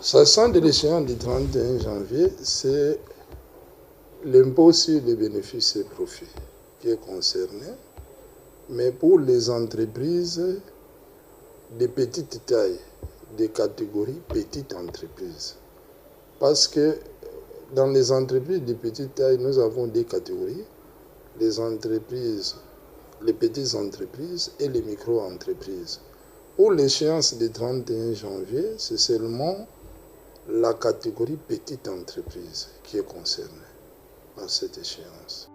S'agissant de l'échéance du 31 janvier, c'est l'impôt sur les bénéfices et profits qui est concerné, mais pour les entreprises de petite taille, des catégories petites entreprises. Parce que dans les entreprises de petite taille, nous avons deux catégories, les entreprises, les petites entreprises et les micro-entreprises. Pour l'échéance du 31 janvier, c'est seulement la catégorie petite entreprise qui est concernée par cette échéance.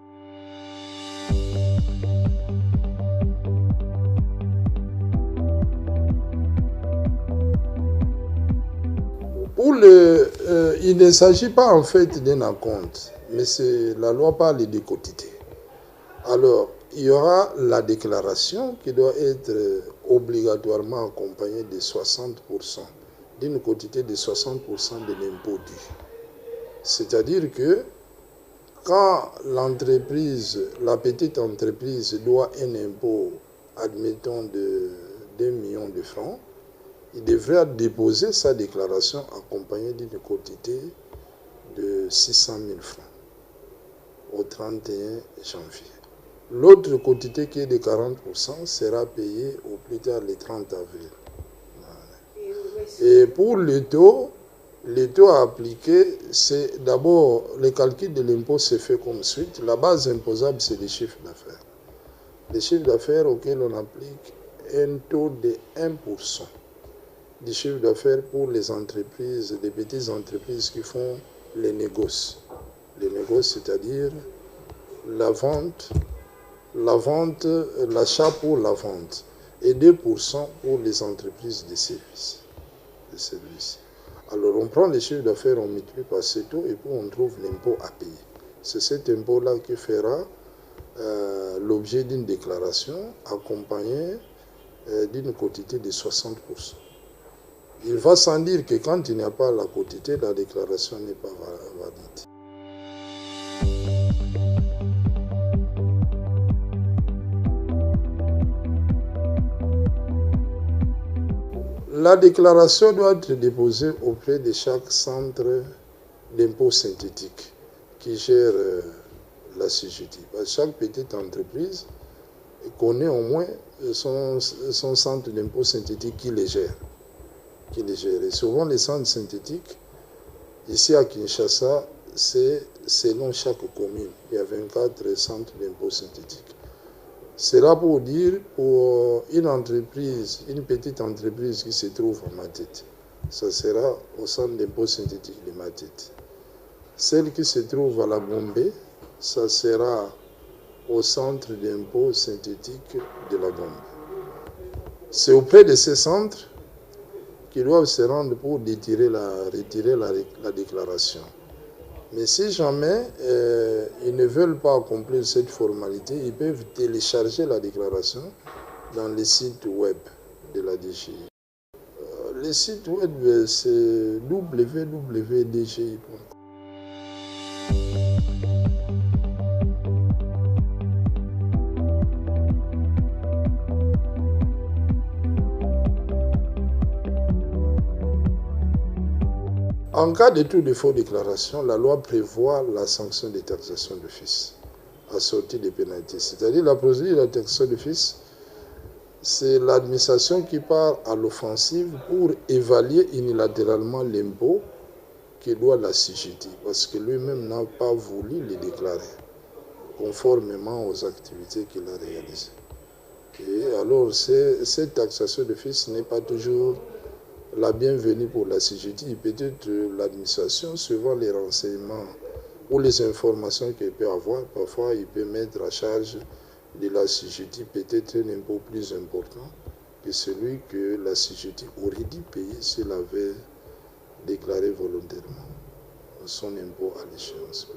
Il ne s'agit pas en fait d'un acompte, mais la loi parle de quotité. Alors, il y aura la déclaration qui doit être obligatoirement accompagnée de 60%, d'une quotité de 60% de l'impôt dû. C'est-à-dire que quand l'entreprise, la petite entreprise doit un impôt, admettons, d'1 million de francs, il devrait déposer sa déclaration accompagnée d'une quotité de 600 000 francs au 31 janvier. L'autre quotité qui est de 40% sera payée au plus tard le 30 avril. Et pour le taux à appliquer, c'est d'abord le calcul de l'impôt se fait comme suite. La base imposable, c'est le chiffre d'affaires. Le chiffre d'affaires auquel on applique un taux de 1% du chiffre d'affaires pour les entreprises, les petites entreprises qui font les négoces. Les négoces, c'est-à-dire la vente, l'achat pour la vente, et 2% pour les entreprises de services. Alors on prend les chiffres d'affaires, on multiplie par ce taux et puis on trouve l'impôt à payer. C'est cet impôt-là qui fera l'objet d'une déclaration accompagnée d'une quotité de 60%. Il va sans dire que quand il n'y a pas la quotité, la déclaration n'est pas valide. La déclaration doit être déposée auprès de chaque centre d'impôt synthétique qui gère la CGT. Chaque petite entreprise connaît au moins son centre d'impôt synthétique qui les gère. Et souvent, les centres synthétiques, ici à Kinshasa, c'est selon chaque commune. Il y a 24 centres d'impôt synthétiques. C'est là pour dire, pour une entreprise, une petite entreprise qui se trouve à Matete, ça sera au centre d'impôt synthétique de Matete. Celle qui se trouve à la Gombe, ça sera au centre d'impôt synthétique de la Gombe. C'est auprès de ces centres qu'ils doivent se rendre pour retirer la déclaration. Mais si jamais ils ne veulent pas accomplir cette formalité, ils peuvent télécharger la déclaration dans le site web de la DGI. Le site web, c'est www.dgi.com. En cas de tout défaut de déclaration, la loi prévoit la sanction de taxation d'office assortie des pénalités. C'est-à-dire la procédure de la taxation d'office, c'est l'administration qui part à l'offensive pour évaluer unilatéralement l'impôt que doit la CGT, parce que lui-même n'a pas voulu le déclarer, conformément aux activités qu'il a réalisées. Et alors, cette taxation d'office n'est pas toujours la bienvenue pour la CGT. Peut-être l'administration, suivant les renseignements ou les informations qu'elle peut avoir, parfois il peut mettre à charge de la CGT peut-être un impôt plus important que celui que la CGT aurait dû payer s'il avait déclaré volontairement son impôt à l'échéance.